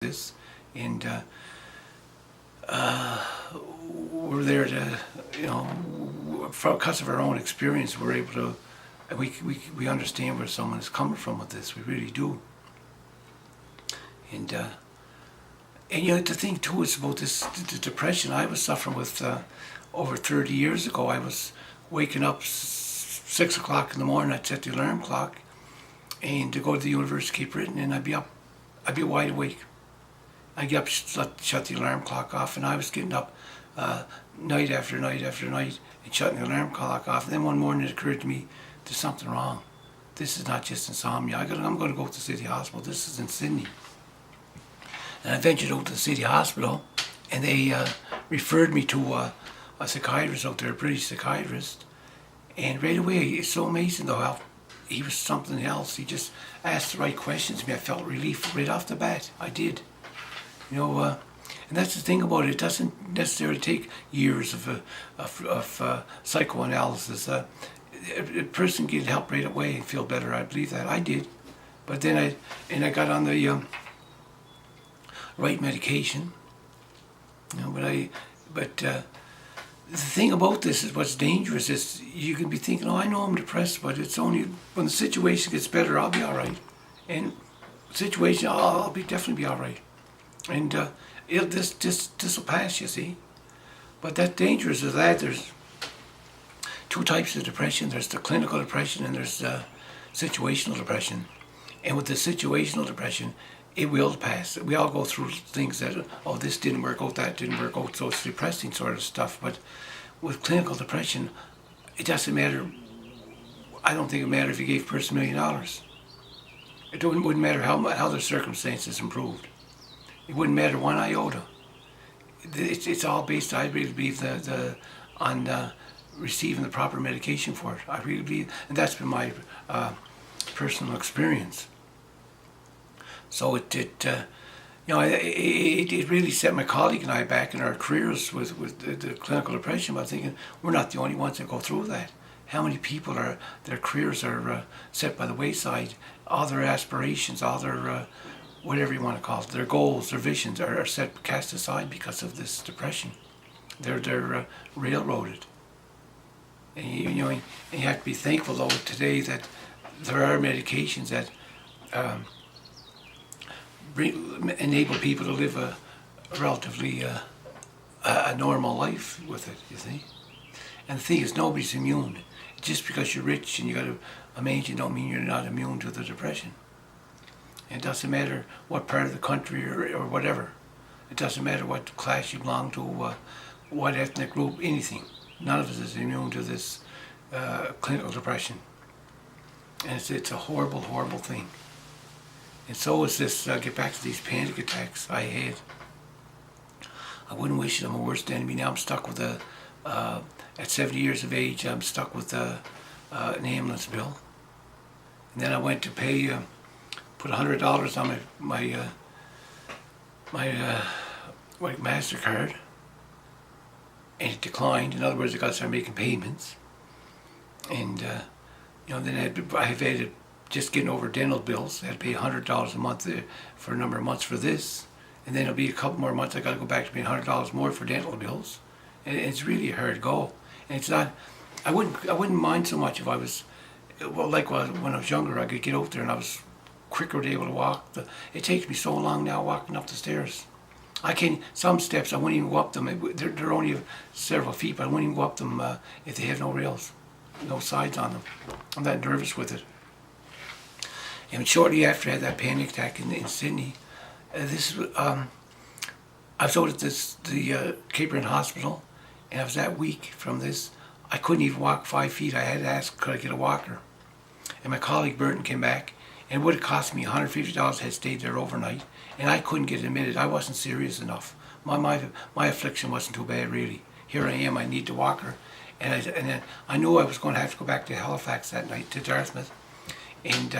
this, and we're there to, because of our own experience, we're able to, we understand where someone is coming from with this. We really do. And the thing too is about this the depression I was suffering with over 30 years ago. I was waking up 6 o'clock in the morning. I'd set the alarm clock, and to go to the University of Cape Breton, and I'd be wide awake. I'd get up, shut the alarm clock off, and I was getting up night after night after night and shutting the alarm clock off. And then one morning it occurred to me, there's something wrong. This is not just insomnia. I'm going to go to the City Hospital. This is in Sydney. And I ventured out to the City Hospital, and they referred me to a psychiatrist out there, a British psychiatrist. And right away, it's so amazing though how he was something else. He just asked the right questions to me. I felt relief right off the bat. I did. And that's the thing about it. It doesn't necessarily take years of psychoanalysis. A person can get help right away and feel better. I believe that. I did. But then I got on the right medication. But the thing about this is what's dangerous is you can be thinking, oh, I know I'm depressed, but it's only when the situation gets better, I'll be all right. And situation, I'll definitely be all right. And this will pass, you see. But that's dangerous is that there's two types of depression. There's the clinical depression and there's situational depression. And with the situational depression, it will pass. We all go through things that, oh, this didn't work out, that didn't work out, so it's depressing sort of stuff. But with clinical depression, it doesn't matter. I don't think it matters if you gave a person $1 million. It wouldn't matter how their circumstances improved. It wouldn't matter one iota. It's all based, I really believe, on receiving the proper medication for it. I really believe, and that's been my personal experience. So it really set my colleague and I back in our careers with the clinical depression. But I'm thinking, we're not the only ones that go through that. How many people their careers are set by the wayside? All their aspirations, all their whatever you want to call it, their goals, their visions are cast aside because of this depression. They're railroaded. And you have to be thankful though today that there are medications that enable people to live a relatively a normal life with it, you see. And the thing is, nobody's immune. Just because you're rich and you got a mansion don't mean you're not immune to the depression. It doesn't matter what part of the country or whatever. It doesn't matter what class you belong to, what ethnic group, anything. None of us is immune to this clinical depression. And it's a horrible, horrible thing. And so is this, get back to these panic attacks I had. I wouldn't wish them a worst enemy. Now I'm stuck with at 70 years of age, I'm stuck with an ambulance bill. And then I went to pay, put $100 on my MasterCard, and it declined. In other words, I got to start making payments. And, then I've had to, just getting over dental bills. I had to pay $100 a month for a number of months for this. And then it'll be a couple more months I got to go back to paying $100 more for dental bills. And it's really a hard go. And it's not, I wouldn't mind so much if I was, when I was younger, I could get out there and I was quicker to be able to walk. It takes me so long now walking up the stairs. Some steps I wouldn't even go up them. They're only several feet, but I wouldn't even go up them if they have no rails, no sides on them. I'm that nervous with it. And shortly after I had that panic attack in Sydney, I was out at the Cape Breton Hospital, and I was that weak from this. I couldn't even walk 5 feet. I had to ask, could I get a walker? And my colleague Burton came back, and it would have cost me $150 had stayed there overnight, and I couldn't get admitted. I wasn't serious enough. My affliction wasn't too bad, really. Here I am, I need the walker. And then I knew I was going to have to go back to Halifax that night, to Dartmouth. And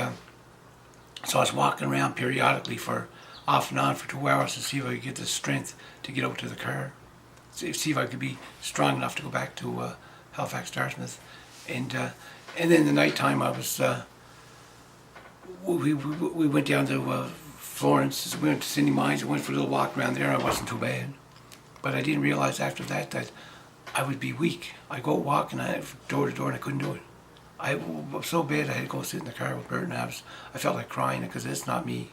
so I was walking around periodically for off and on for 2 hours to see if I could get the strength to get out to the car. See if I could be strong enough to go back to Halifax, Dartmouth. And then the night time I was, we went down to Florence. We went to Cindy Mines. I went for a little walk around there. I wasn't too bad. But I didn't realize after that I would be weak. I go walk and door to door and I couldn't do it. I was so bad I had to go sit in the car with Bert and I felt like crying because it's not me.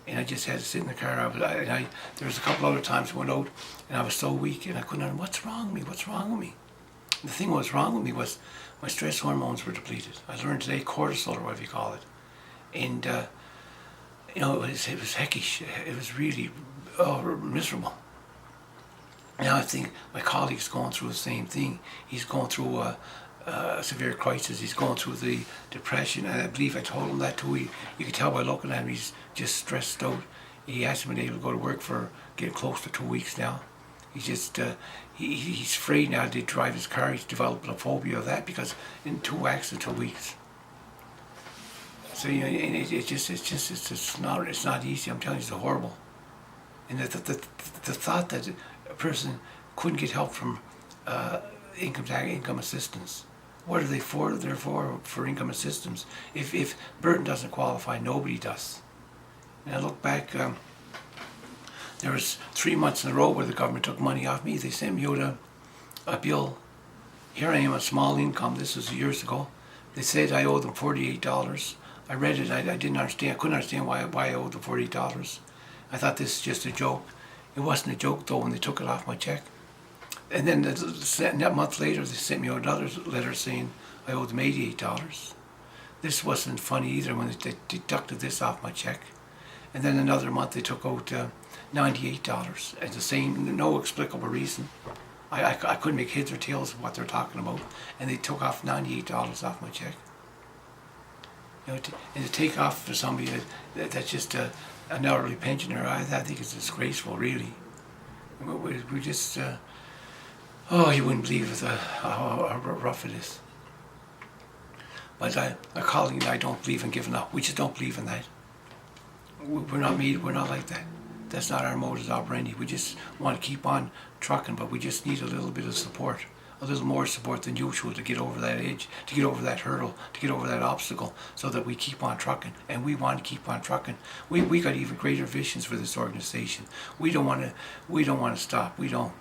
And I just had to sit in the car. There was a couple other times I went out and I was so weak and I couldn't understand what's wrong with me, what's wrong with me. And the thing that was wrong with me was my stress hormones were depleted. I learned today cortisol or whatever you call it. And it was heckish. It was really miserable. Now I think my colleague's going through the same thing. He's going through a severe crisis. He's going through the depression, and I believe I told him that too. You could tell by looking at him, he's just stressed out. He hasn't been able to go to work for getting close to 2 weeks now. He's just he's afraid now to drive his car. He's developed a phobia of that because in 2 accidents 2 weeks. So and it's not easy. I'm telling you, it's horrible. And the thought that a person couldn't get help from income assistance. What are they for? They're for income assistance. If Burton doesn't qualify, nobody does. And I look back, there was 3 months in a row where the government took money off me. They sent me out a bill. Here I am on small income. This was years ago. They said I owed them $48. I read it. I didn't understand. I couldn't understand why I owed them $48. I thought this is just a joke. It wasn't a joke though when they took it off my check. And then that month later, they sent me another letter saying I owed them $88. This wasn't funny either when they deducted this off my check. And then another month they took out $98 at the same, no explicable reason. I couldn't make heads or tails of what they're talking about. And they took off $98 off my check. And to take off for somebody that's just an elderly pensioner, I think it's disgraceful, really. We just, you wouldn't believe how rough it is. But a colleague and I don't believe in giving up. We just don't believe in that. We're not like that. That's not our modus operandi. We just want to keep on trucking, but we just need a little bit of support. A little more support than usual to get over that edge, to get over that hurdle, to get over that obstacle, so that we keep on trucking. And we want to keep on trucking. We got even greater visions for this organization. We don't want to stop. We don't.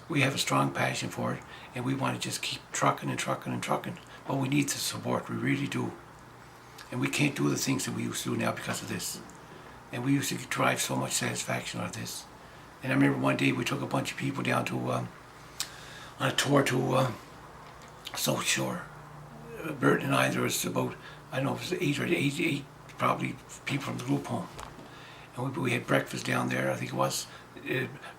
We have a strong passion for it, and we want to just keep trucking and trucking and trucking. But we need the support. We really do. And we can't do the things that we used to do now because of this. And we used to derive so much satisfaction out of this. And I remember one day we took a bunch of people down to on a tour to South Shore. Bert and I, there was about, I don't know, it was eight probably people from the group home. And we had breakfast down there, I think it was.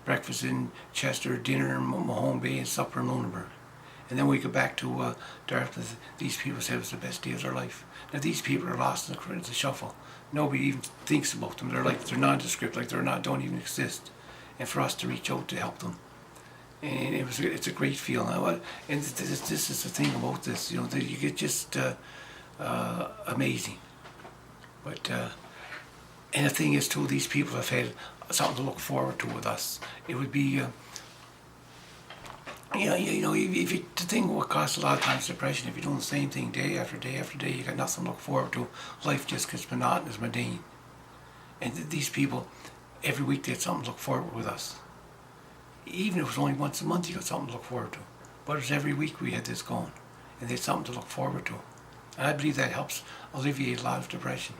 Breakfast in Chester, dinner in Mahone Bay, and supper in Lunenburg. And then we go back to Dartmouth. These people said it was the best day of their life. Now these people are lost in the shuffle. Nobody even thinks about them. They're nondescript, don't even exist. And for us to reach out to help them. And it's a great feeling. And this is the thing about this, that you get just amazing. But and the thing is too, these people have had something to look forward to with us. It would be, if the thing what costs a lot of times depression, if you're doing the same thing day after day after day, you got nothing to look forward to. Life just gets monotonous, mundane. And these people, every week they had something to look forward with us. Even if it was only once a month, you got something to look forward to. But it was every week we had this going, and they had something to look forward to. And I believe that helps alleviate a lot of depression.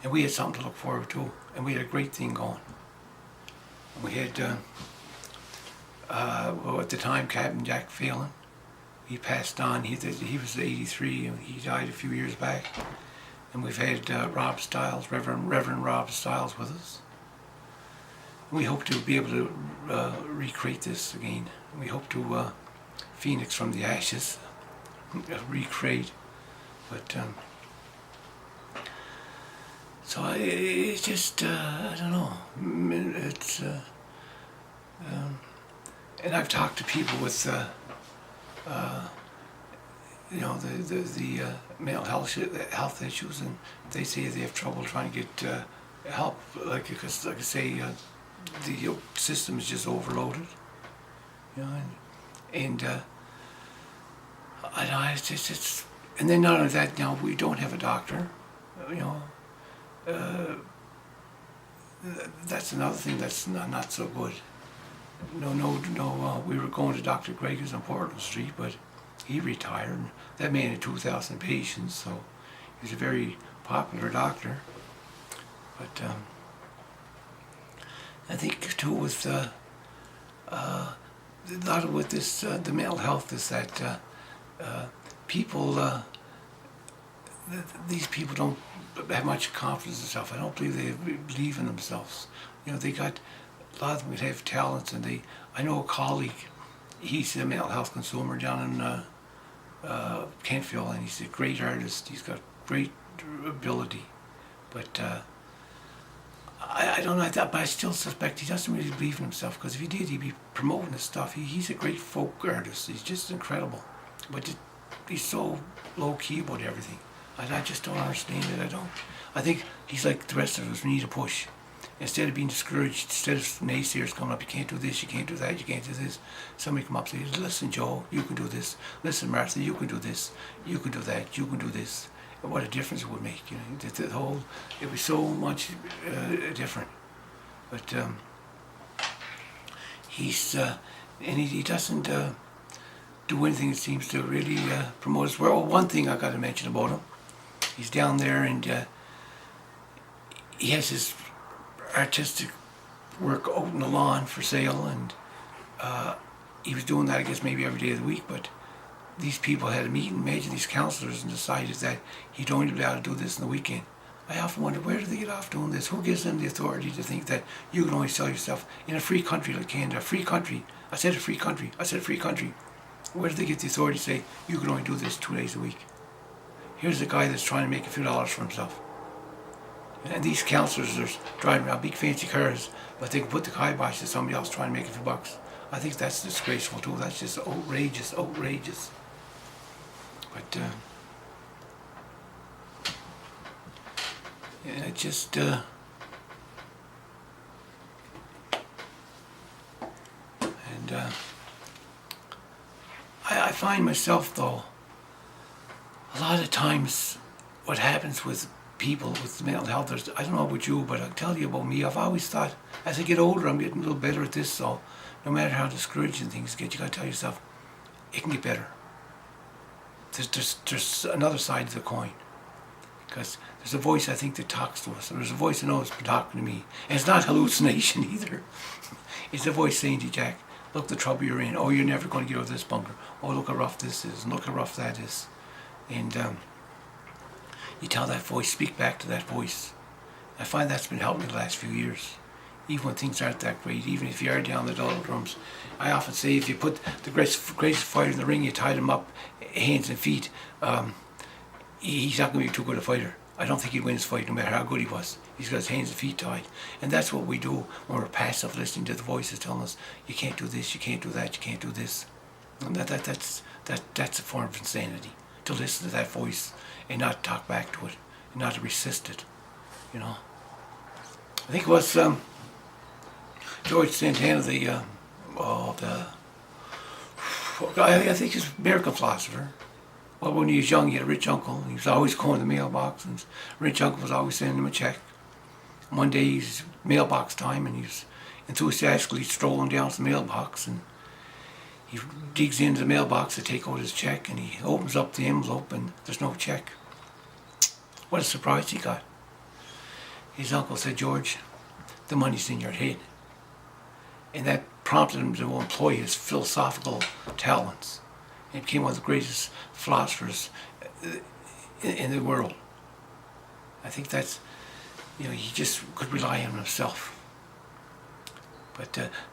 And we had something to look forward to, and we had a great thing going. And we had, at the time, Captain Jack Phelan. He passed on. He was 83, and he died a few years back. And we've had Rob Stiles, Reverend Rob Stiles, with us. We hope to be able to recreate this again. We hope to phoenix from the ashes, recreate. But so it's just I don't know. It's and I've talked to people with the mental health issues, and they say they have trouble trying to get help. Because like I say, the system is just overloaded. And it's and then not only that, now we don't have a doctor. that's another thing that's not so good. No. We were going to Dr. Gregor's on Portland Street, but he retired. That man had 2,000 patients, so he's a very popular doctor. But I think too with a lot of with this the mental health is that people these people don't have much confidence in themselves. I don't believe they believe in themselves. They got a lot of them would have talents, and I know a colleague. He's a mental health consumer down in Kentville, and he's a great artist. He's got great ability, but I don't know that, but I still suspect he doesn't really believe in himself, because if he did, he'd be promoting his stuff. He's a great folk artist. He's just incredible, but he's so low key about everything. I just don't understand it. I don't. I think he's like the rest of us. We need a push. Instead of being discouraged, instead of naysayers coming up, you can't do this, you can't do that, you can't do this, somebody come up and say, listen, Joe, you can do this. Listen, Martha, you can do this. You can do that. You can do this. And what a difference it would make. The whole, it would be so much different. But he's, and he doesn't do anything that seems to really promote his work. Well, one thing I got to mention about him, he's down there, and he has his artistic work out on the lawn for sale, and he was doing that, I guess, maybe every day of the week. But these people had a meeting, these councillors, and decided that he'd only be able to do this in the weekend. I often wonder, where do they get off doing this? Who gives them the authority to think that you can only sell yourself in a free country like Canada? A free country. I said a free country. I said a free country. Where do they get the authority to say you can only do this 2 days a week? Here's a guy that's trying to make a few dollars for himself. And these councillors are driving around big fancy cars, but they can put the kibosh to somebody else trying to make a few bucks. I think that's disgraceful too. That's just outrageous. But yeah, it just and I find myself, though, a lot of times what happens with people with mental health, I don't know about you, but I'll tell you about me. I've always thought, as I get older, I'm getting a little better at this, so no matter how discouraging things get, you got to tell yourself, it can get better. There's another side to the coin, because there's a voice, I think, that talks to us, and there's a voice I know that's been talking to me, and it's not hallucination either. It's a voice saying to you, Jack, look the trouble you're in. Oh, you're never going to get out of this bunker. Oh, look how rough this is, and look how rough that is. And you tell that voice, speak back to that voice. I find that's been helping me the last few years. Even when things aren't that great, even if you are down the doldrums. I often say, if you put the greatest fighter in the ring, you tie him up, hands and feet, he's not going to be too good a fighter. I don't think he'd win his fight no matter how good he was. He's got his hands and feet tied. And that's what we do when we're passive, listening to the voices telling us, you can't do this, you can't do that, you can't do this. And that's a form of insanity, to listen to that voice and not talk back to it, and not to resist it, I think it was George Santana, I think he's a American philosopher. Well, when he was young, he had a rich uncle. He was always going to the mailbox, and his rich uncle was always sending him a check. And one day, it's mailbox time, and he was enthusiastically strolling down to the mailbox, and he digs into the mailbox to take out his check, and he opens up the envelope, and there's no check. What a surprise he got. His uncle said, George, the money's in your head. And that prompted him to employ his philosophical talents. He became one of the greatest philosophers in the world. I think that's, he just could rely on himself.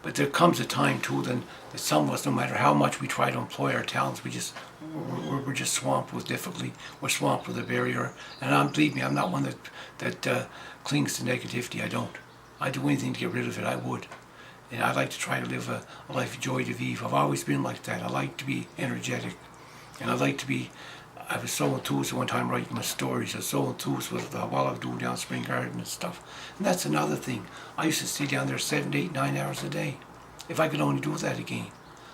But there comes a time too then that some of us, no matter how much we try to employ our talents, we're just swamped with difficulty. We're swamped with a barrier. And believe me, I'm not one that clings to negativity. I don't. I'd do anything to get rid of it. I would. And I'd like to try to live a life of joy de vivre. I've always been like that. I like to be energetic. And I was so enthused at one time writing my stories. I was so enthused with while I was doing down Spring Garden and stuff. And that's another thing. I used to stay down there 7, 8, 9 hours a day. If I could only do that again.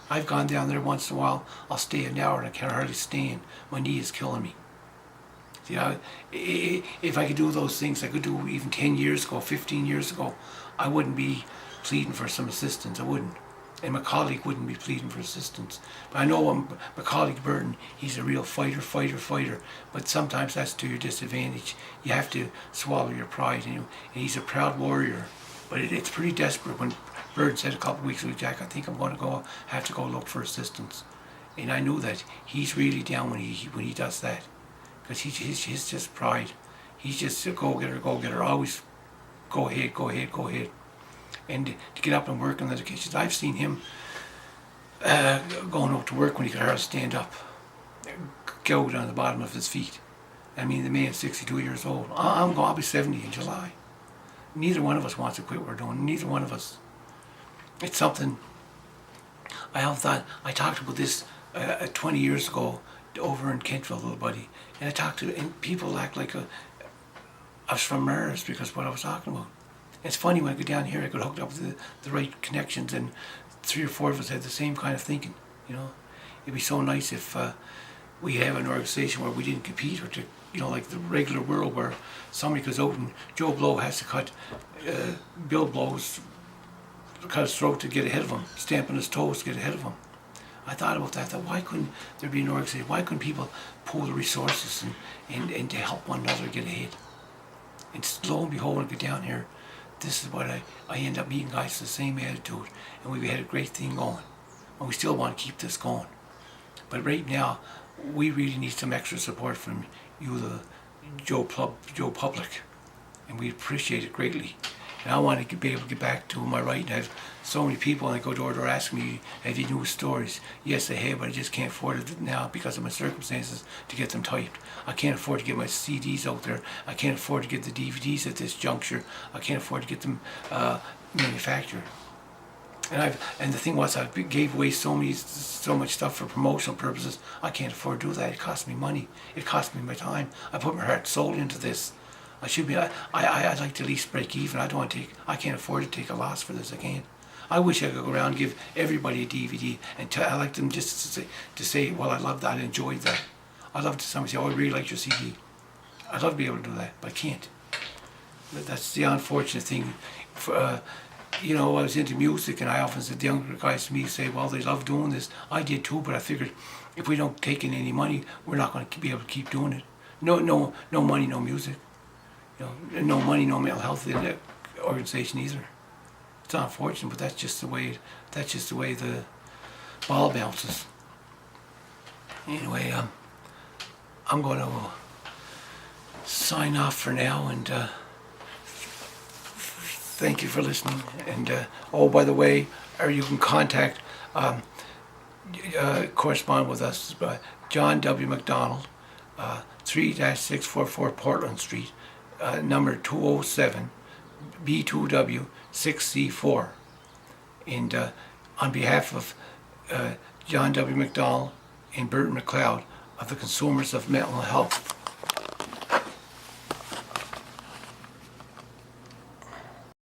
I've gone down there once in a while. I'll stay an hour and I can hardly stand. My knee is killing me. You know, if I could do those things I could do even 10 years ago, 15 years ago, I wouldn't be pleading for some assistance. I wouldn't. And my colleague wouldn't be pleading for assistance. But I know my colleague Burton, he's a real fighter. But sometimes that's to your disadvantage. You have to swallow your pride. And he's a proud warrior. But it's pretty desperate when Burton said a couple of weeks ago, Jack, I think I'm going to have to go look for assistance. And I knew that he's really down when he does that. Because he's just pride. He's just a go-getter. Always go ahead. And to get up and work on the kitchens. I've seen him going out to work when he could hardly stand up, go down the bottom of his feet. I mean, the man's 62 years old. I'll be 70 in July. Neither one of us wants to quit what we're doing. Neither one of us. It's something I have thought. I talked about this 20 years ago over in Kentville, little buddy. And I talked to, and people act like I was from Mars because of what I was talking about. It's funny when I go down here, I got hooked up with the right connections, and 3 or 4 of us had the same kind of thinking. You know, it'd be so nice if we have an organization where we didn't compete, or to, you know, like the regular world where somebody goes out and Joe Blow has to cut Bill Blow's cut his throat to get ahead of him, stamping his toes to get ahead of him. I thought about that. Why couldn't there be an organization? Why couldn't people pool the resources and to help one another get ahead? And lo and behold, when I get down here, this is what I end up meeting guys with the same attitude, and we've had a great thing going, and we still want to keep this going. But right now, we really need some extra support from you, the Joe Public, and we appreciate it greatly. And I want to be able to get back to my right and have so many people, and they go door to door asking me, have you new stories? Yes, I have, but I just can't afford it now because of my circumstances to get them typed. I can't afford to get my CDs out there. I can't afford to get the DVDs at this juncture. I can't afford to get them manufactured. And the thing was, I gave away so much stuff for promotional purposes. I can't afford to do that. It cost me money. It cost me my time. I put my heart and soul into this. I should be. I'd like to at least break even. I can't afford to take a loss for this. I can't. I wish I could go around and give everybody a DVD and I like them just to say, well, I loved that, I enjoyed that. I'd love to somebody say, oh, I really liked your CD. I'd love to be able to do that, but I can't. That's the unfortunate thing. You know, I was into music, and I often said, the younger guys to me say, well, they love doing this. I did too, but I figured if we don't take in any money, we're not going to be able to keep doing it. No money, no music. You know, no money, no mental health in the organization either. It's unfortunate, but that's just the way the ball bounces. Anyway, I'm going to sign off for now, and thank you for listening. And oh, by the way, you can contact, correspond with us by John W. McDonald, 3-644 Portland Street, number 207, B2W 6C4. And on behalf of John W. McDonald and Burton McLeod of the Consumers of Mental Health,